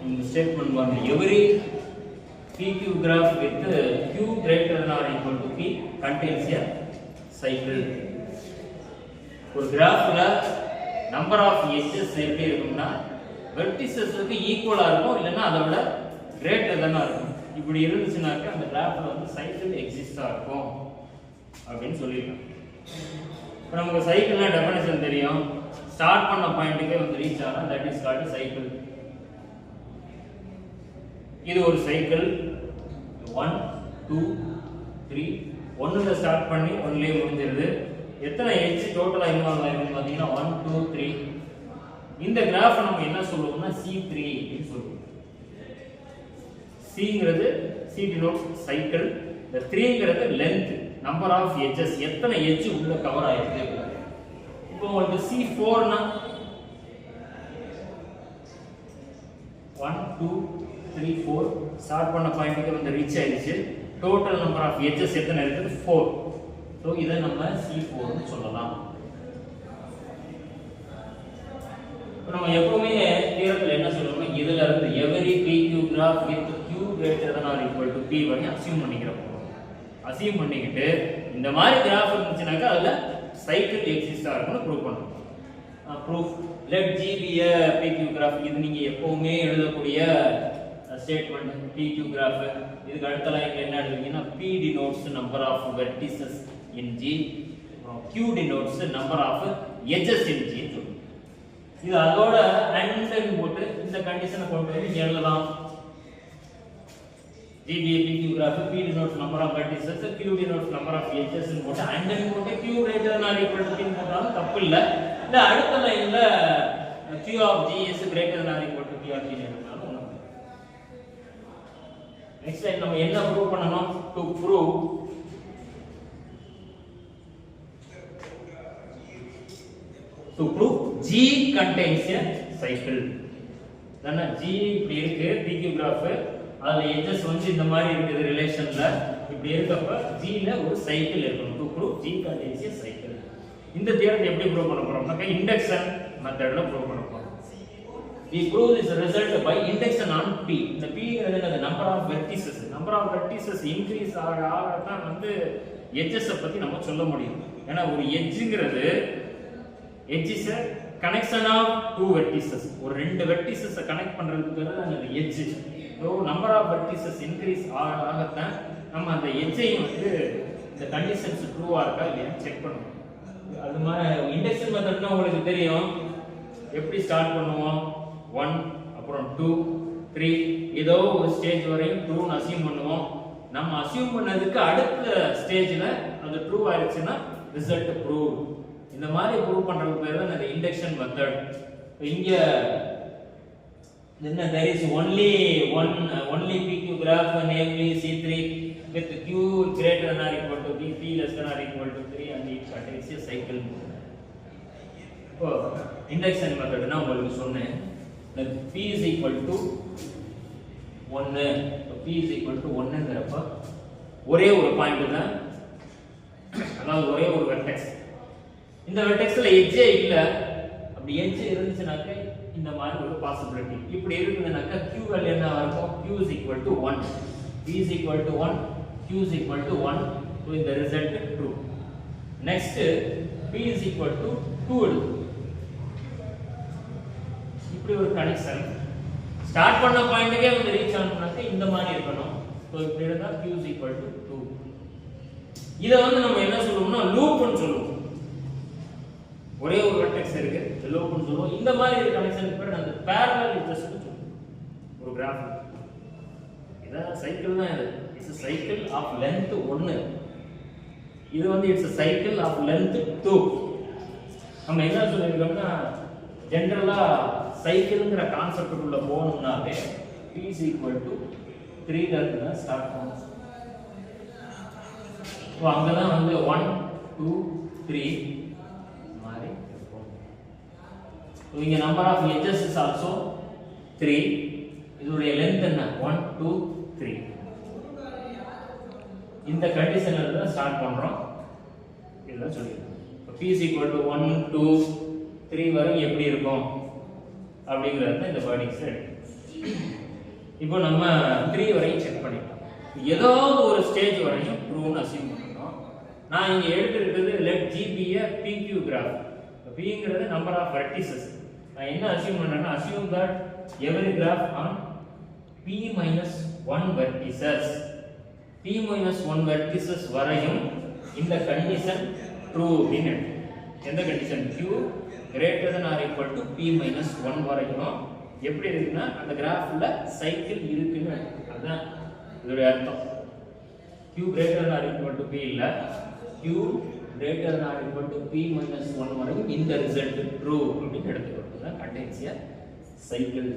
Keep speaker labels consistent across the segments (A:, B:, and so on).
A: இந்த ஸ்டேட்மெண்ட் பாருங்க, every PQ graph with Q greater than or equal to P contains a cycle. ஒரு கிராஃப்ல number of edges எப்படி இருக்கும்னா வெர்டிசஸ்க்கு ஈக்குவலா இருக்கும், இல்லைன்னா அதை விட கிரேட்டர் தானா இருக்கும். இப்படி இருந்துச்சுனாக்க அந்த கிராஃப்ல வந்து சைக்கிள் எக்ஸிஸ்டா இருக்கும் அப்படின்னு சொல்லிருக்கோம். இப்போ நமக்கு சைக்கிள்னா டெஃபினேஷன் தெரியும். ஸ்டார்ட் பண்ண பாயிண்ட்டுக்கே வந்து ரீச் ஆனா தட் இஸ் கால்ட் சைக்கிள். இது ஒரு சைக்கிள் 1 2 3 1ல ஸ்டார்ட் பண்ணி 1லயே முடிஞ்சிருது. எத்தனை எட்ஜ் டோட்டலா இன்வால்வ் ஆயிருக்குன்னு பாத்தீங்கன்னா 1 2 3. இந்த கிராஃப் நம்ம என்ன சொல்லுவோம்னா C3 ன்னு சொல்லுவோம். Cங்கிறது C denotes சைக்கிள், the 3ங்கிறது லெந்த், நம்பர் ஆஃப் எட்ஜஸ், எத்தனை எட்ஜ் உள்ள கவர் ஆயிருக்கு. இப்போ உங்களுக்கு C4 னா 1 2 3 4 ஸ்டார்ட் பண்ண பாயிண்ட்க்கு வந்து ரீச் ஆயிடுச்சு. டோட்டல் நம்பர் ஆஃப் எட்ஜஸ் எத்தனை இருக்குது 4. சோ இத நம்ம C4 னு சொல்லலாம். இப்போ நம்ம எப்பவுமே தியரத்துல என்ன சொல்றோம்னா இதுல இருந்து every PQ graph with Q greater than or equal to P வரை அஸ்யூம் பண்ணிக்கிறோம். அஸ்யூம் பண்ணிக்கிட்டு இந்த மாதிரி கிராஃப் இருந்துச்சுனாக்க அதுல சைக்கிள் எக்ஸிஸ்டா இருக்கும்னு ப்ரூவ் பண்ணணும். Proof let G be a PQ graph. இது நீங்க எப்பவுமே எழுதக்கூடிய ஸ்டேட்மெண்ட் PQ graph. இதுக்கு அடுத்த லைன்ல என்ன எழுதுவீங்கன்னா P denotes number of vertices in G, Q denotes number of edges in G. இது அதோட and போட்டு இந்த கண்டிஷனை கொண்டு வந்து எழுதலாம். G be a PQ graph, P denotes number of vertices, Q denotes number of edges ன்னு போட்டு and போட்டு Q greater than or equal to P போட்டாலும் தப்பு இல்ல. இந்த அடுத்த லைன்ல Q of G is greater than or equal to P of G ன்னு எழுதலாம். நெக்ஸ்ட் லைன் நம்ம என்ன ப்ரூவ் பண்ணனும்? to prove G contains a cycle. தான G இப்படி இருக்கு PQ graph, அதுல எட்ஜஸ் வந்து இந்த மாதிரி இருக்குது ரிலேஷன்ல. இப்படி இருக்கப்ப G ல ஒரு சைக்கிள் இருக்கணும். to prove G contains a cycle. இந்த தியரத்தை எப்படி ப்ரூவ் பண்ண போறோம்னா இண்டக்ஷன் மெத்தட்ல ப்ரூவ் பண்ண போறோம். we prove this result by induction on P. இந்த P ங்கிறது number of vertices. number of vertices increase ஆக தான் வந்து எட்ஜஸ் பத்தி நம்ம சொல்ல முடியும். ஏன்னா ஒரு எட்ஜ்ங்கிறது edge is a connection of two vertices. ஒரு ரெண்டு vertices கனெக்ட் பண்றதுக்கு பேரு தான் அந்த edge. so number of vertices increase ஆகத்தான் நம்ம அந்த edge-ஐயும் வந்து இந்த கண்டிஷன்ஸ் ட்ரூவா இருக்கா இல்லையா செக் பண்ணணும். அது மாதிரி இண்டக்ஷன் மெத்தட்னா உங்களுக்கு தெரியும். எப்படி ஸ்டார்ட் பண்ணுவோம்? 1 அப்புறம் 2 3 ஏதோ ஒரு ஸ்டேஜ் வரையும் ட்ரூ னு அஸ்யூம் பண்ணுவோம். நம்ம அஸ்யூம் பண்ணதுக்கு அடுத்த ஸ்டேஜ்ல அது ட்ரூ ஆயிருச்சுன்னா ரிசல்ட் ப்ரூவ். இந்த மாதிரி ப்ரூவ் பண்றதுக்கு பேர் தான் இந்த இண்டக்ஷன் மெத்தட். இங்க என்ன there is only PQ graph namely C3 with Q greater than or equal to P, P less than or equal to 3 and it contains a cycle. இப்போ induction மெத்தட்னா உங்களுக்கு சொன்னேன் P is equal to 1. P is equal to 1ங்கறப்ப ஒரே ஒரு point தான், அதாவது ஒரே ஒரு vertex. இந்த வெர்டெக்ஸ்ல எட்ஜே இல்ல. அப்படி எட்ஜ் இருந்துச்சுனாக்க இந்த மாதிரி ஒரு பாசிபிலிட்டி. இப்படி இருக்குதுனாக்க Q வேல்யூ என்ன இருக்கும்? Q is equal to 1, P is equal to 1, Q is equal to 1. so இந்த result true. Next P is equal to 2. இப்படி ஒரு கனெக்ஷன் ஸ்டார்ட் பண்ண பாயிண்ட்க்கே வந்து ரீச் ஆகணும்னாக்க இந்த மாதிரி இருக்கணும். சோ இப்படி இருந்தா Q is equal to 2. இத வந்து நம்ம என்ன சொல்லுவோம்னா லூப்னு சொல்லுவோம். ஒரே ஒரு வெர்டெக்ஸ் இருக்கு, லூப்னு சொல்லுவோம். இந்த மாதிரி ஒரு கனெக்ஷனுக்கு பேர் அந்த parallel edges னு சொல்லுவோம். ஒரு கிராஃப் இத சைக்கிள் தான் இது. It's a cycle of length 1. இது வந்து it's a cycle of length 2. நம்ம என்ன சொல்லிருக்கோம்னா ஜெனரலா சைக்கிள்ங்கற கான்செப்ட்க்குள்ள போணும்னாவே P is equal to 3 ல இருந்து ஸ்டார்ட் பண்ணுவோம். சோ அங்க தான் வந்து 1 2 3 மாதிரி இருக்கும். சோ இங்க number of edges is also 3. இதோட லெந்த் என்ன? 1 2 3. இந்த கண்டிஷன்ல இருந்து ஸ்டார்ட் பண்றோம். இதெல்லாம் சொல்லிருக்கோம். P is equal to 1 2 3 வரை எப்படி இருக்கும் அப்படிங்கறது இந்த வேர்டிங்ஸ் எடுத்து இப்போ நம்ம 3 வரையும் செக் பண்ணிட்டோம். ஏதாவது ஒரு ஸ்டேஜ் வரையும் ட்ரூன்னு அஸ்யூம் பண்ணிட்டோம். நான் இங்க எடுத்துக்கிட்டது let G be a PQ graph. Pங்கிறது number of vertices. நான் என்ன அஸ்யூம் பண்றேன்னா assume that every graph on P minus 1 vertices. P minus 1 vertices வரையும் இந்த கண்டிஷன் ட்ரூ அப்படின்னு எந்த condition Q greater than or equal to P minus 1 வரையும் எப்படி இருக்குன்னா அந்த கிராஃப்ல சைக்கிள் இருக்குன்னு அதான் இதோட அர்த்தம். Q greater than or equal to P இல்ல Q greater than or equal to P minus 1 வரையும் இந்த ரிசல்ட் ட்ரூ அப்படின்னு எடுத்துக்கிட்டோம். தான் கண்டென்ஸ் a சைக்கிள்.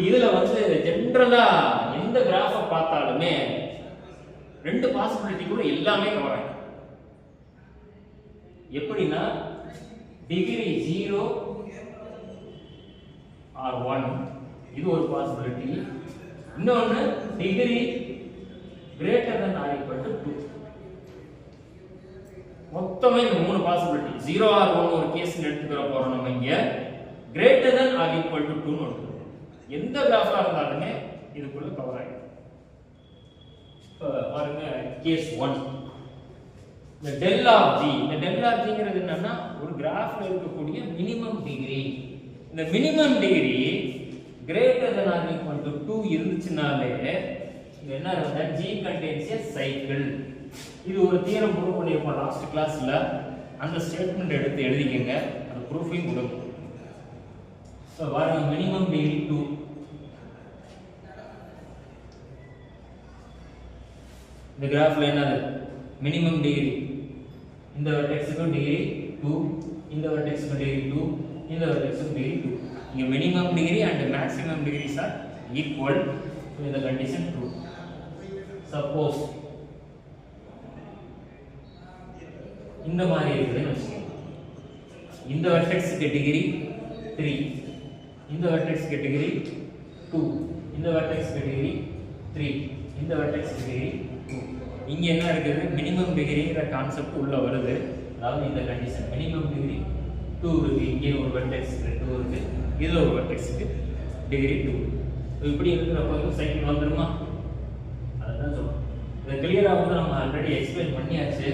A: இதுல வந்து ஜெனரலா எந்த கிராஃபை பார்த்தாலுமே ரெண்டு பாசிபிலிட்டி கூட எல்லாமே கவர் ஆகும். எப்படின்னா டிகிரி 0 or 1 இது ஒரு பாசிபிலிட்டி. இன்னொன்னு degree greater than or equal to 2. மொத்தமே இந்த மூணு பாசிபிலிட்டி 0 or 1 ஒரு கேஸ் எடுத்துக்கிற போறோம். நம்ம இங்க greater than or equal to 2 னு எந்த கிராஃபா இருந்தாலுமே இதுக்குள்ள கவர் ஆகும். பாருங்க case 1 the del of G. இந்த del of Gங்கிறது என்னன்னா ஒரு கிராஃப்ல இருக்கக்கூடிய மினிமம் டிகிரி. இந்த minimum degree greater than or equal to 2 இருந்துச்சுனாலே இது என்ன ஆகும்னா G contains a cycle. இது ஒரு தியரம் ப்ரூவ் பண்ணிருப்போம் லாஸ்ட் கிளாஸ்ல. அந்த ஸ்டேட்மென்ட் எடுத்து எழுதிக்கங்க. அது ப்ரூஃபிங் கொடுக்கும். சோ பாருங்க மினிமம் டிகிரி 2. இந்த கிராஃப்ல என்னது மினிமம் டிகிரி இந்த வெர்டெக்ஸ்க்கு டிகிரி 2, இந்த வெர்டெக்ஸ்க்கு டிகிரி 2, இந்த வெர்டெக்ஸ்க்கு டிகிரி 2. இங்க minimum degree and maximum degrees are equal. So இந்த கண்டிஷன் ட்ரூ. சப்போஸ் இந்த மாதிரி இருக்குதுன்னு வச்சுக்கோங்க. இந்த வெர்டெக்ஸ்க்கு டிகிரி 3, இந்த வெர்டெக்ஸ்க்கு டிகிரி 2, இந்த வெர்டெக்ஸ்க்கு டிகிரி 3, இந்த வெர்டெக்ஸ்க்கு டிகிரி 2. இங்க என்ன இருக்குது மினிமம் டிகிரிங்கிற கான்செப்ட் உள்ள வருது. அதாவது இந்த கண்டிஷன் மினிமம் டிகிரி 2 இருக்கு. இங்கே ஒரு வெர்டெக்ஸ்க்கு 2 இருக்கு, இதுல ஒரு வெர்டெக்ஸ்க்கு டிகிரி 2. இப்படி இருக்கிறப்ப சைக்கிள் வந்துருமா? அதுதான் சொல்றோம். இது கிளியரா வந்து நம்ம ஆல்ரெடி எக்ஸ்பிளைன் பண்ணியாச்சு.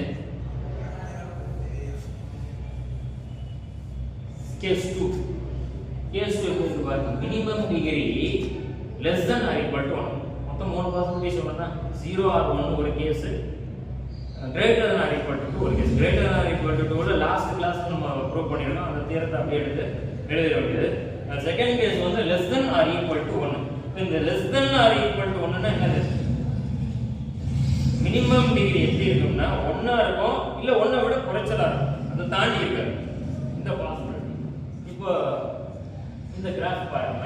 A: கேஸ் 2 எப்படி பாருங்க minimum degree less than or equal to 1. மொத்தம் மூணு பாசிபிலிட்டி சொன்னா 0 or 1 ஒரு case, greater than or equal to 2 ஒரு case. greater than or equal to 2 ல லாஸ்ட் கிளாஸ் நம்ம ப்ரூவ் பண்ணிருக்கோம். அந்த தியரத்தை அப்படியே எடுத்து எழுத வேண்டியது. செகண்ட் கேஸ் வந்து less than or equal to 1. இந்த less than or equal to 1 னா என்னது? மினிமம் டிகிரி எப்படி இருக்கும்னா 1 இருக்கும், இல்ல 1 விட குறைச்சலா இருக்கும். அதை தாண்டி இருக்காது இந்த பாசிபிலிட்டி. இப்போ இந்த கிராஃப் பாருங்க.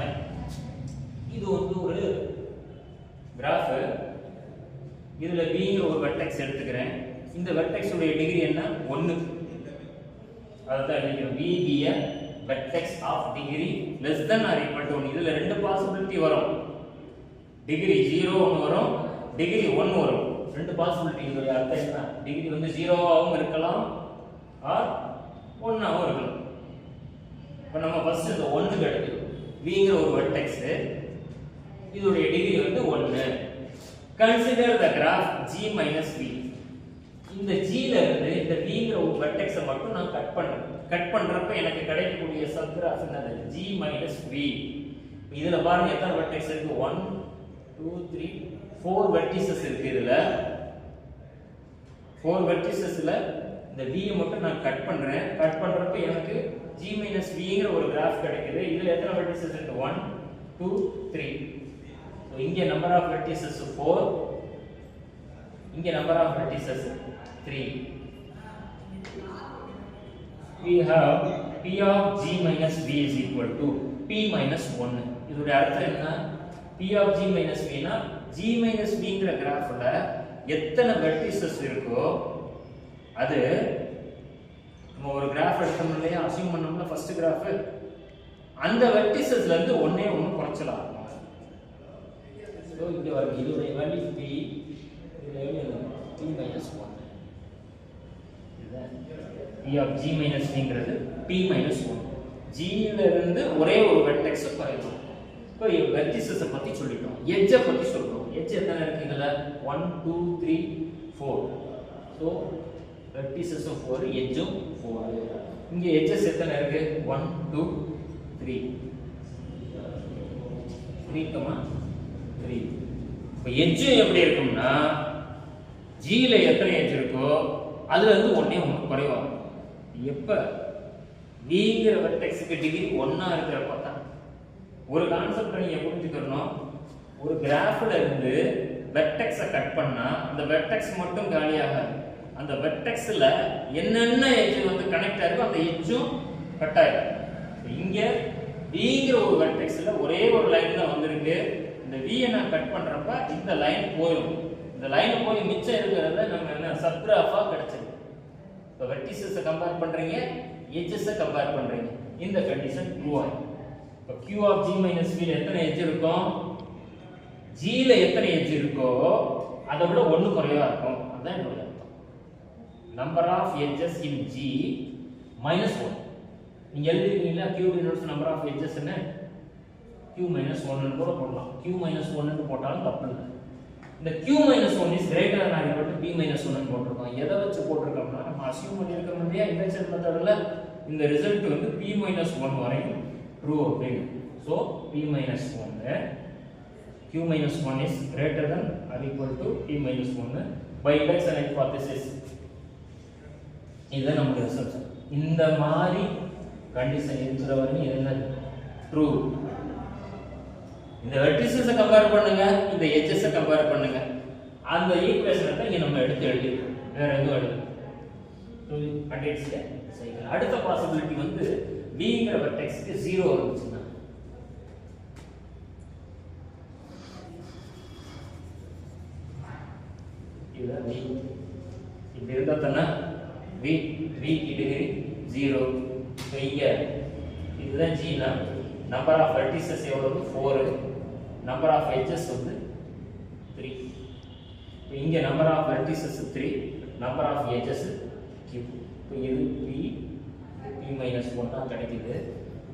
A: இது வந்து ஒரு கிராஃப். இதுல Bங்கிற ஒரு வெர்டெக்ஸ் எடுத்துக்கிறேன். இந்த வெர்டெக்ஸ் உடைய டிகிரி என்ன? 1. அதான் எழுதிக்கிறோம் B be a vertex of degree less than or equal to 1. இதுல ரெண்டு பாசிபிலிட்டி வரும். டிகிரி 0 ஒன்னு வரும், டிகிரி 1 வரும். ரெண்டு பாசிபிலிட்டி. இதோட அர்த்தம் என்ன? டிகிரி வந்து 0 ஆவும் இருக்கலாம் ஆர் 1 ஆவும் இருக்கலாம். இப்போ நம்ம ஃபர்ஸ்ட் இந்த 1 எடுத்துக்கிறோம். Bங்கிற ஒரு வெர்டெக்ஸ், இதோடைய டிகிரி வந்து 1. Consider the graph G minus V. இந்த G ல இருந்து இந்த Vங்கிற ஒரு வெர்டெக்ஸை மட்டும் நான் கட் பண்றேன். கட் பண்றப்ப எனக்கு கிடைக்கக்கூடிய சப் கிராஃப் என்னது? G minus V. இதுல பாருங்க எத்தனை வெர்டெக்ஸ் இருக்கு? 1 2 3 4 வெர்டிசஸ் இருக்கு. இதுல 4 வெர்டிசஸ்ல இந்த V மட்டும் நான் கட் பண்றேன். கட் பண்றப்ப எனக்கு G minus Vங்கிற ஒரு கிராஃப் கிடைக்குது. இதுல எத்தனை வெர்டிசஸ் இருக்கு? 1 2 3. So இங்க நம்பர் ஆஃப் வெர்டிசஸ் 4, இங்க number of vertices 3. We have P of G minus V is equal to P minus 1. இதோட அர்த்தம் என்ன? P of G minus V னா G minus Vங்கிற கிராஃப்ல எத்தனை வெர்டிசஸ் இருக்கோ அது நம்ம ஒரு கிராஃப் எடுத்தோம் இல்லையா, அஸ்யூம் பண்ணோம்னா ஃபர்ஸ்ட் கிராஃப், அந்த வெர்டிசஸ்ல இருந்து ஒண்ணே ஒன்னு குறைச்சலாம். சோ இங்க வரும் இதோட வேல்யூ P, இதோட வேல்யூ P minus 1. இதுதான் P of G minus Vங்கிறது P minus 1. G ல இருந்து ஒரே ஒரு வெர்டெக்ஸ் குறைக்கும். இப்போ வெர்டிசஸ் பத்தி சொல்லிட்டோம். எட்ஜ் பத்தி சொல்றோம். எட்ஜ் எத்தனை இருக்குங்கல 1 2 3 4. சோ வெர்டிசஸும் 4 எட்ஜும் 4. இங்க எட்ஜஸ் எத்தனை இருக்கு 1 2 3 3 இப்போ எட்ஜ் எப்படி இருக்கும்னா G ல எத்தனை எட்ஜ் இருக்கோ அதுல இருந்து ஒண்ணே ஒண்ணு குறைவா எப்ப Vங்கிற வெர்டெக்ஸ்க்கு டிகிரி 1 இருக்கிறப்ப தான். ஒரு கான்செப்ட் நீங்க புரிஞ்சுக்கணும். ஒரு கிராஃப்ல இருந்து வெர்டெக்ஸை கட் பண்ணா அந்த வெர்டெக்ஸ் மட்டும் காலியாகாது. அந்த வெர்டெக்ஸ்ல என்னென்ன எட்ஜ் வந்து கனெக்ட் ஆயிருக்கோ அந்த எட்ஜும் கட் ஆயிடும். இங்க Vங்கிற ஒரு வெர்டெக்ஸ்ல ஒரே ஒரு லைன் தான் வந்திருக்கு. இந்த V நான் கட் பண்றப்ப இந்த லைன் போயிடும். இந்த லைன் போய் மிச்சம் இருக்கிறத நம்ம என்ன சப்கிராஃபா கிடைச்சிருக்கு. இப்போ வெர்டிசஸை கம்பேர் பண்றீங்க, எட்ஜஸை கம்பேர் பண்றீங்க. இந்த கண்டிஷன் ட்ரூ ஆகும். இப்போ Q of G minus V ல எத்தனை எட்ஜ் இருக்கும்? G ல எத்தனை எட்ஜ் இருக்கோ அதை விட 1 குறைவா இருக்கும். அதான் என்னோட அர்த்தம். Number of edges in G minus 1. நீங்க எழுதிருக்கீங்களா Q denotes number of edges என்ன Q minus 1 ன்னு கூட போடலாம். Q minus 1 ன்னு போட்டாலும் தப்பு இல்லை. இந்த Q minus 1 is greater than or equal to P minus 1 ன்னு போட்டிருக்கோம். எதை வச்சு போட்டிருக்கோம்னா நம்ம அசியூம் பண்ணியிருக்கோம் இல்லையா இண்டக்ஷன் மெத்தட்ல இந்த ரிசல்ட் வந்து P minus 1 வரையும் ட்ரூ அப்படின்னு. So P minus 1 Q minus 1 is greater than or equal to P minus 1 by induction hypothesis. இதுதான் நம்மளுடைய ரிசல்ட். இந்த மாதிரி கண்டிஷன் இருக்கிற வரையும் என்ன ட்ரூ. இந்த வெர்டிசஸை கம்பேர் பண்ணுங்க, இந்த எட்ஜஸை கம்பேர் பண்ணுங்க. அந்த ஈக்குவேஷனை தான் இங்க நம்ம எடுத்து எழுதிருக்கோம். வேற எதுவும் எழுதல. சைக்கிள். அடுத்த பாசிபிலிட்டி வந்து Vங்கிற வெர்டெக்ஸ்க்கு 0 இருந்துச்சுன்னா இதுதான் V. இப்படி இருந்தா தானே V டிகிரி 0. இப்போ இங்க இதுதான் G னா நம்பர் ஆஃப் வெர்டிசஸ் எவ்வளவு 4, நம்பர் ஆஃப் எட்ஜஸ் வந்து 3. இப்போ இங்க number of vertices 3, number of edges Q. இப்போ இது P minus 1 தான் கிடைக்குது.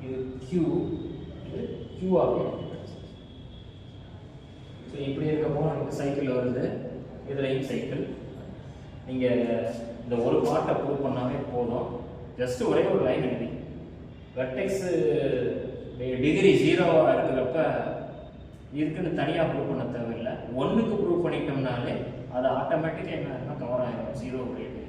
A: இது Q, இது Q ஆகும். ஸோ இப்படி இருக்கப்போ நமக்கு சைக்கிள் வருது. இதுலையும் சைக்கிள். நீங்க இந்த ஒரு பார்ட்டை ப்ரூவ் பண்ணாவே போதும். ஜஸ்ட் ஒரே ஒரு லைன் எழுதி வெர்டெக்ஸ் டிகிரி 0 இருக்கிறப்ப இருக்குன்னு தனியாக ப்ரூவ் பண்ண தேவையில்லை. 1க்கு ப்ரூவ் பண்ணிட்டோம்னாலே அது ஆட்டோமேட்டிக்காக என்ன கவர் ஆகிடும் 0 ரேட்.